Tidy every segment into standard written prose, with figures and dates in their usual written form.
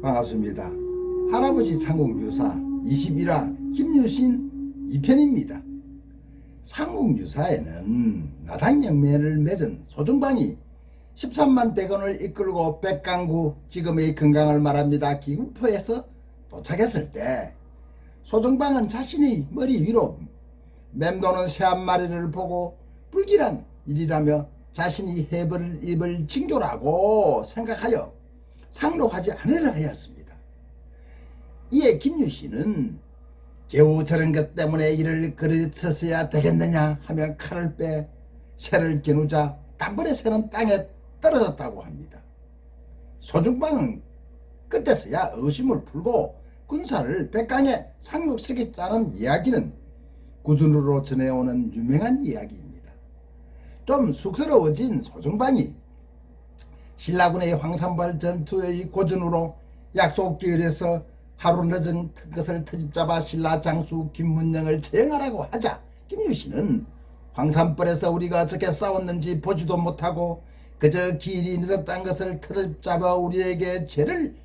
반갑습니다. 할아버지 삼국유사 21화 김유신 2편입니다. 삼국유사에는 나당연매를 맺은 소중방이 13만 대군을 이끌고 백강구, 지금의 건강을 말합니다, 기구포에서 도착했을 때 소중방은 자신의 머리 위로 맴도는 새 한 마리를 보고 불길한 일이라며 자신이 해버릴 입을 징조라고 생각하여 상록하지 않으려 하였습니다. 이에 김유신은 겨우 저런 것 때문에 이를 그르쳤어야 되겠느냐 하며 칼을 빼 새를 겨누자 단번에 새는 땅에 떨어졌다고 합니다. 소중방은 그때서야 의심을 풀고 군사를 백강에 상륙시켰다는 이야기는 구준으로 전해오는 유명한 이야기입니다. 좀 쑥스러워진 소중방이 신라군의 황산발 전투의 고전으로 약속기일에서 하루 늦은 것을 트집잡아 신라 장수 김문영을 처형하라고 하자 김유신은 황산벌에서 우리가 어떻게 싸웠는지 보지도 못하고 그저 기일이 늦었다는 것을 트집잡아 우리에게 죄를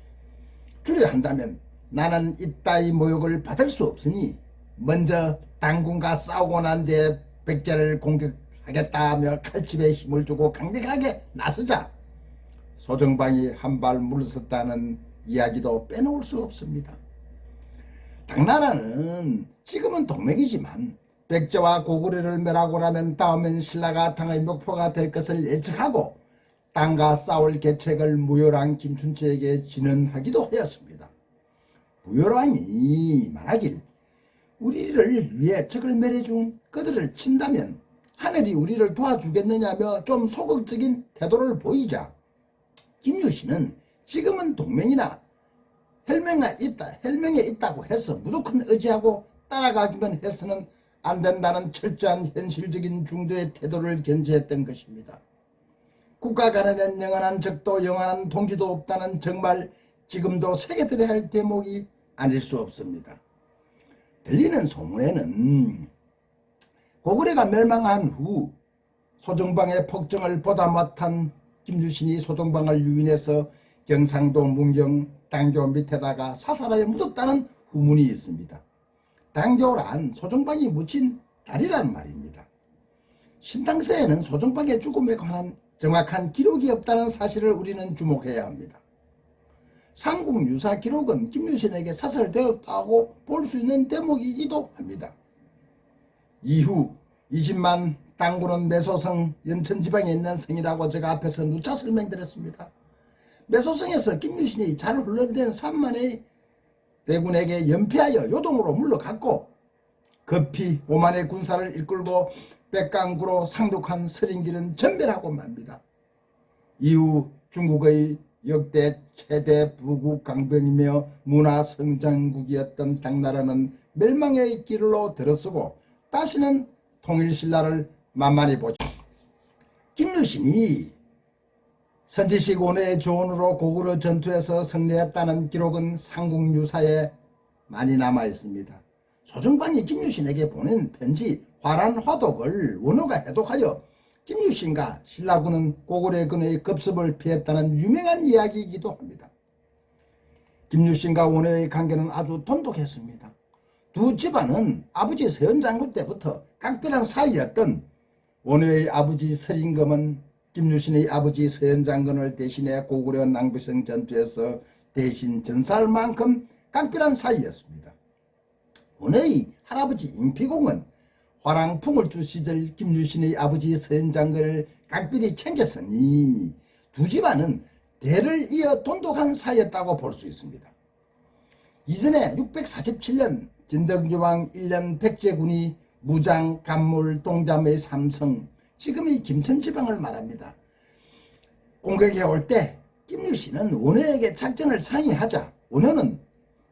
주려 한다면 나는 이따위 모욕을 받을 수 없으니 먼저 당군과 싸우고 난 뒤에 백제를 공격하겠다 하며 칼집에 힘을 주고 강력하게 나서자 소중방이 한 발 물러섰다는 이야기도 빼놓을 수 없습니다. 당나라는 지금은 동맹이지만 백제와 고구려를 멸하고 나면 다음엔 신라가 당의 목표가 될 것을 예측하고 땅과 싸울 계책을 무열왕 김춘추에게 진언하기도 하였습니다. 무열왕이 말하길 우리를 위해 적을 멸해준 그들을 친다면 하늘이 우리를 도와주겠느냐며 좀 소극적인 태도를 보이자 김유신은 지금은 동맹이나 혈맹에 있다고 해서 무조건 의지하고 따라가기만 해서는 안 된다는 철저한 현실적인 중도의 태도를 견지했던 것입니다. 국가 간에는 영원한 적도 영원한 동지도 없다는 정말 지금도 새겨들어야 할 대목이 아닐 수 없습니다. 들리는 소문에는 고구려가 멸망한 후 소중방의 폭정을 보다 못한 김유신이 소중방을 유인해서 경상도 문경 당교 밑에다가 사살하여 묻었다는 후문이 있습니다. 당교란 소중방이 묻힌 다리란 말입니다. 신당서에는 소중방의 죽음에 관한 정확한 기록이 없다는 사실을 우리는 주목해야 합니다. 삼국유사 기록은 김유신에게 사살되었다고 볼 수 있는 대목이기도 합니다. 이후 20만 당군은 매소성 연천지방에 있는 성이라고 제가 앞에서 누차 설명드렸습니다. 매소성에서 김유신이 잘 훈련된 3만의 대군에게 연패하여 요동으로 물러갔고 급히 5만의 군사를 이끌고 백강구로 상륙한 서린길은 전멸하고 맙니다. 이후 중국의 역대 최대 부국 강병이며 문화성장국이었던 당나라는 멸망의 길로 들어서고 다시는 통일신라를 만만히 보죠. 김유신이 선지식 원회의 조언으로 고구려 전투에서 승리했다는 기록은 삼국유사에 많이 남아있습니다. 소중방이 김유신에게 보낸 편지 화란화독을 원호가 해독하여 김유신과 신라군은 고구려군의 급습을 피했다는 유명한 이야기이기도 합니다. 김유신과 원호의 관계는 아주 돈독했습니다. 두 집안은 아버지 서현장군 때부터 각별한 사이였던 원호의 아버지 서린검은 김유신의 아버지 서현장군을 대신해 고구려 낭비성 전투에서 대신 전사할 만큼 각별한 사이였습니다. 원호의 할아버지 임피공은 화랑풍을주 시절 김유신의 아버지 서현장군을 각별히 챙겼으니 두 집안은 대를 이어 돈독한 사이였다고 볼 수 있습니다. 이전에 647년 진덕유왕 1년 백제군이 무장, 간물, 동잠의 삼성, 지금의 김천지방을 말합니다. 공격해 올 때 김유신은 원호에게 작전을 상의하자 원호는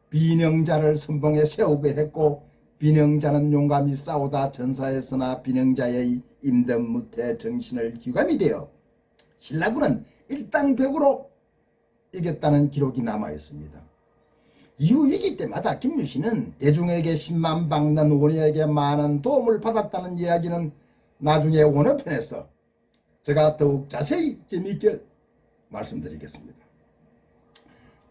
비명자를 선봉에 세우게 했고 비명자는 용감히 싸우다 전사했으나 비명자의 임든무태 정신을 기감이 되어 신라군은 일당백으로 이겼다는 기록이 남아있습니다. 이후 위기 때마다 김유신은 대중에게 10만 박는 원호에게 많은 도움을 받았다는 이야기는 나중에 원어편에서 제가 더욱 자세히 재미있게 말씀드리겠습니다.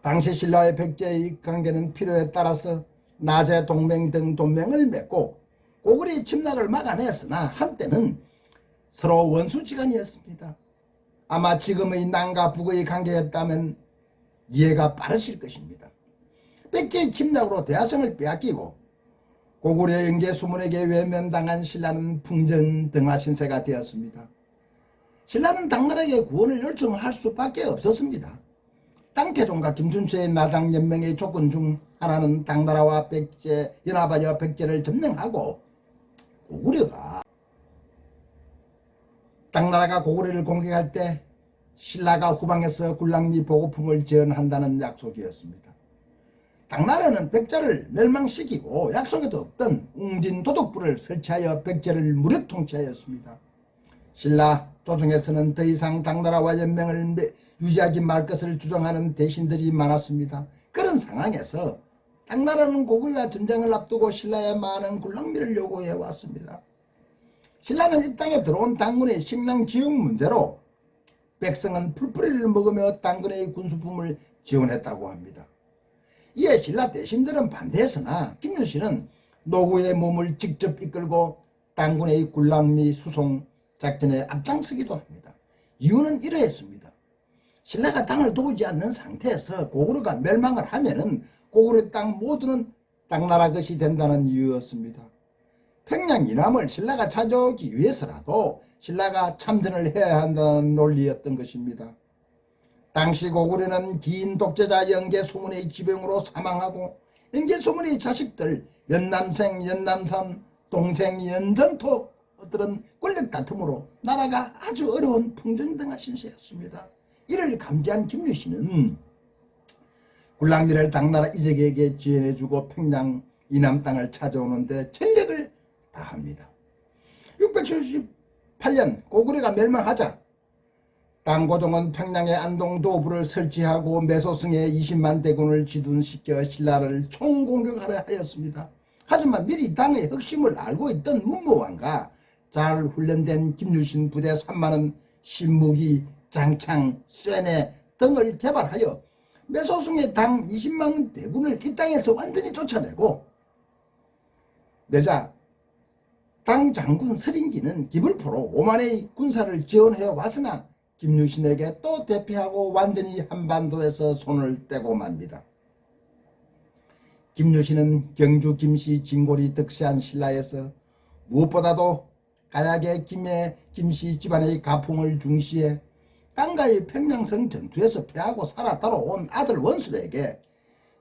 당시 신라와 백제의 관계는 필요에 따라서 낮에 동맹 등 동맹을 맺고 고구려의 침략을 막아냈으나 한때는 서로 원수지간이었습니다. 아마 지금의 남과 북의 관계였다면 이해가 빠르실 것입니다. 백제의 침략으로 대하성을 빼앗기고 고구려 영계 수문에게 외면당한 신라는 풍전등화 신세가 되었습니다. 신라는 당나라에게 구원을 요청할 수밖에 없었습니다. 땅태종과 김춘추의 나당연맹의 조건 중 하나는 당나라와 백제 연합하여 백제를 점령하고 당나라가 고구려를 공격할 때 신라가 후방에서 굴랑미 보고품을 지원한다는 약속이었습니다. 당나라는 백제를 멸망시키고 약속에도 없던 웅진도독부를 설치하여 백제를 무력 통치하였습니다. 신라 조정에서는 더 이상 당나라와 연맹을 유지하지 말 것을 주장하는 대신들이 많았습니다. 그런 상황에서 당나라는 고구려와 전쟁을 앞두고 신라에 많은 굴랑미를 요구해 왔습니다. 신라는 이 땅에 들어온 당군의 식량 지역 문제로 백성은 풀뿌리를 먹으며 당군의 군수품을 지원했다고 합니다. 이에 신라 대신들은 반대했으나 김유신은 노구의 몸을 직접 이끌고 당군의 굴랑미 수송 작전에 앞장서기도 합니다. 이유는 이러했습니다. 신라가 땅을 도우지 않는 상태에서 고구려가 멸망을 하면은 고구려 땅 모두는 당나라 것이 된다는 이유였습니다. 평양 이남을 신라가 찾아오기 위해서라도 신라가 참전을 해야 한다는 논리였던 것입니다. 당시 고구려는 긴 독재자 연개소문의 지병으로 사망하고 연개소문의 자식들 연남생, 연남삼, 동생, 연전토들은 권력 다툼으로 나라가 아주 어려운 풍전등화 신세였습니다. 이를 감지한 김유신은 굴랑미를 당나라 이적에게 지원해주고 평양 이남 땅을 찾아오는데 전력을 다합니다. 678년 고구려가 멸망하자 당고종은 평양에 안동도부를 설치하고 매소성에 20만 대군을 지둔시켜 신라를 총공격하려 하였습니다. 하지만 미리 당의核심을 알고 있던 문무왕과 잘 훈련된 김유신 부대 3만원 신무기, 장창, 쇠뇌 등을 개발하여 매소성의 당 20만 대군을 이 땅에서 완전히 쫓아내고 내자 당 장군 서린기는 기불포로 5만의 군사를 지원해 왔으나 김유신에게 또 대피하고 완전히 한반도에서 손을 떼고 맙니다. 김유신은 경주 김씨 진골이 득세한 신라에서 무엇보다도 가야계 김씨 집안의 가풍을 중시해 땅과의 평양성 전투에서 패하고 살아 따라온 아들 원술에게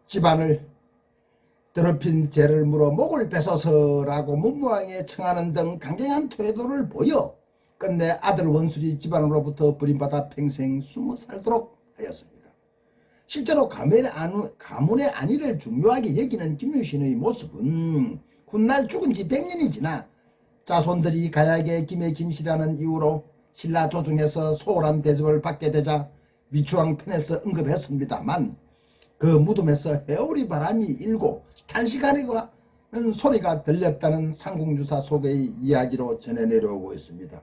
집안을 더럽힌 죄를 물어 목을 뺏어서라고 문무왕에 청하는 등 강경한 태도를 보여 끝내 아들 원술이 집안으로부터 버림받아 평생 숨어 살도록 하였습니다. 실제로 가문의 안위를 중요하게 여기는 김유신의 모습은 훗날 죽은 지 100년이 지나 자손들이 가야계 김의 김씨라는 이유로 신라 조정에서 소홀한 대접을 받게 되자 미추왕 편에서 언급했습니다만 그 무덤에서 해오리 바람이 일고 탄식하는 소리가 들렸다는 삼국유사 속의 이야기로 전해 내려오고 있습니다.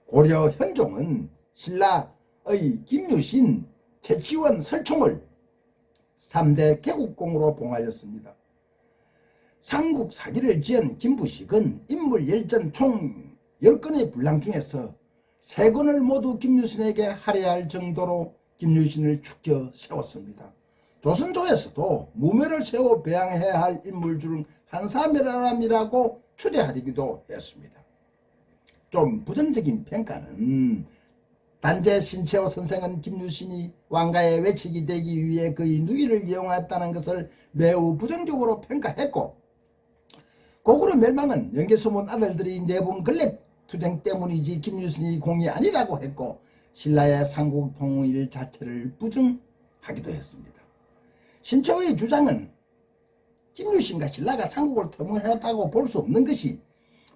고려 현종은 신라의 김유신, 최치원, 설총을 3대 개국공으로 봉하였습니다. 삼국 사기를 지은 김부식은 인물 열전 총 10건의 분량 중에서 3건을 모두 김유신에게 할애할 정도로 김유신을 축켜 세웠습니다. 조선조에서도 무묘를 세워 배양해야 할 인물 중 한 사람이라고 추대하기도 했습니다. 좀 부정적인 평가는 단재 신채호 선생은 김유신이 왕가의 외戚이 되기 위해 그의 누이를 이용했다는 것을 매우 부정적으로 평가했고 고구려 멸망은 연개소문 아들들이 내분 권력투쟁 때문이지 김유신이 공이 아니라고 했고 신라의 삼국 통일 자체를 부정하기도 했습니다. 신채호의 주장은 김유신과 신라가 삼국을 통일했다고 볼 수 없는 것이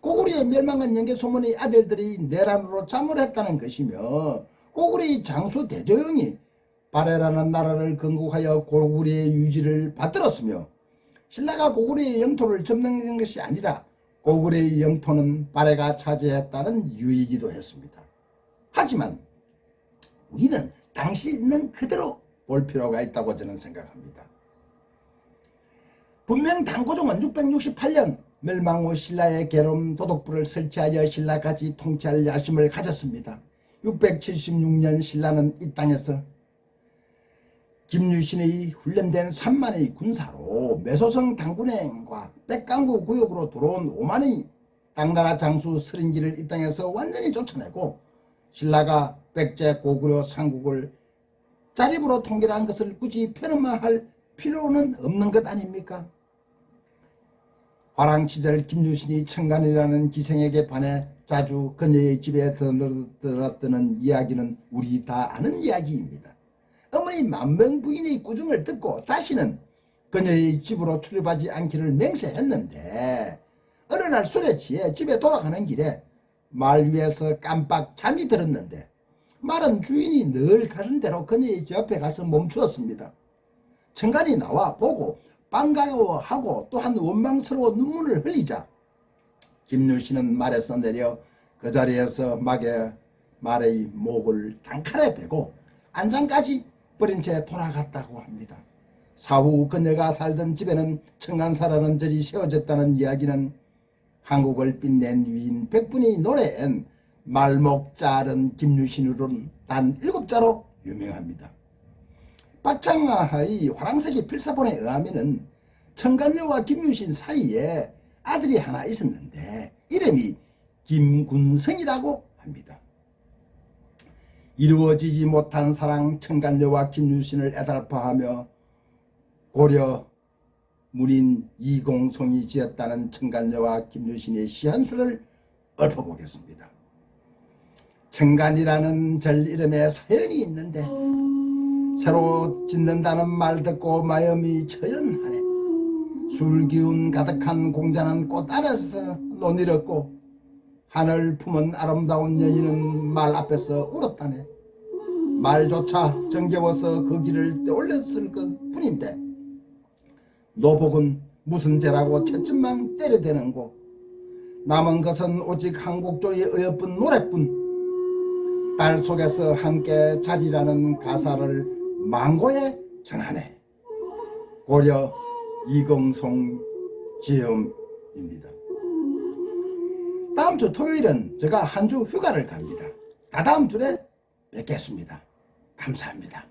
고구려의 멸망은 연개소문의 아들들이 내란으로 잠몰했다는 것이며 고구려의 장수 대조영이 발해라는 나라를 건국하여 고구려의 유지를 받들었으며 신라가 고구려의 영토를 점령한 것이 아니라 고구려의 영토는 발해가 차지했다는 이유이기도 했습니다. 하지만 우리는 당시 있는 그대로 볼 필요가 있다고 저는 생각합니다. 분명 당고종은 668년 멸망 후 신라의 계름 도독부를 설치하여 신라까지 통치할 야심을 가졌습니다. 676년 신라는 이 땅에서 김유신의 훈련된 3만의 군사로 매소성 당군행과 백강구 구역으로 들어온 5만의 당나라 장수 서린기를 이 땅에서 완전히 쫓아내고 신라가 백제 고구려 삼국을 자립으로 통일한 것을 굳이 폐렴할 필요는 없는 것 아닙니까? 화랑시절 김유신이 청간이라는 기생에게 반해 자주 그녀의 집에 들었던 이야기는 우리 다 아는 이야기입니다. 어머니 만명 부인의 꾸중을 듣고 다시는 그녀의 집으로 출입하지 않기를 맹세했는데 어느 날 술에 취해 집에 돌아가는 길에 말 위에서 깜빡 잠이 들었는데 말은 주인이 늘 가는 대로 그녀의 옆에 가서 멈추었습니다. 청간이 나와 보고 반가워하고 또한 원망스러워 눈물을 흘리자 김유신은 말에서 내려 그 자리에서 말의 목을 단칼에 베고 안장까지 버린 채 돌아갔다고 합니다. 사후 그녀가 살던 집에는 청간사라는 절이 세워졌다는 이야기는 한국을 빛낸 위인 백분이 노래한 말목 자른 김유신으로는 단 7자로 유명합니다. 박창하의 화랑석이 필사본에 의하면 청간녀와 김유신 사이에 아들이 하나 있었는데 이름이 김군성이라고 합니다. 이루어지지 못한 사랑 청간녀와 김유신을 애달파하며 고려 문인 이공송이 지었다는 청간녀와 김유신의 시 한 수를 읊어보겠습니다. 청간이라는 절 이름에 사연이 있는데 새로 짓는다는 말 듣고 마음이 처연하네. 술기운 가득한 공자는 꽃 아래서 논일었고 하늘 품은 아름다운 여인은 말 앞에서 울었다네. 말조차 정겨워서 그 길을 떠올렸을 것 뿐인데 노복은 무슨 죄라고 채찍만 때려대는고 남은 것은 오직 한국조의 어여쁜 노래뿐. 딸 속에서 함께 자리라는 가사를 망고에 전하네. 고려 이공송 지음입니다. 다음 주 토요일은 제가 한 주 휴가를 갑니다. 다다음 주에 뵙겠습니다. 감사합니다.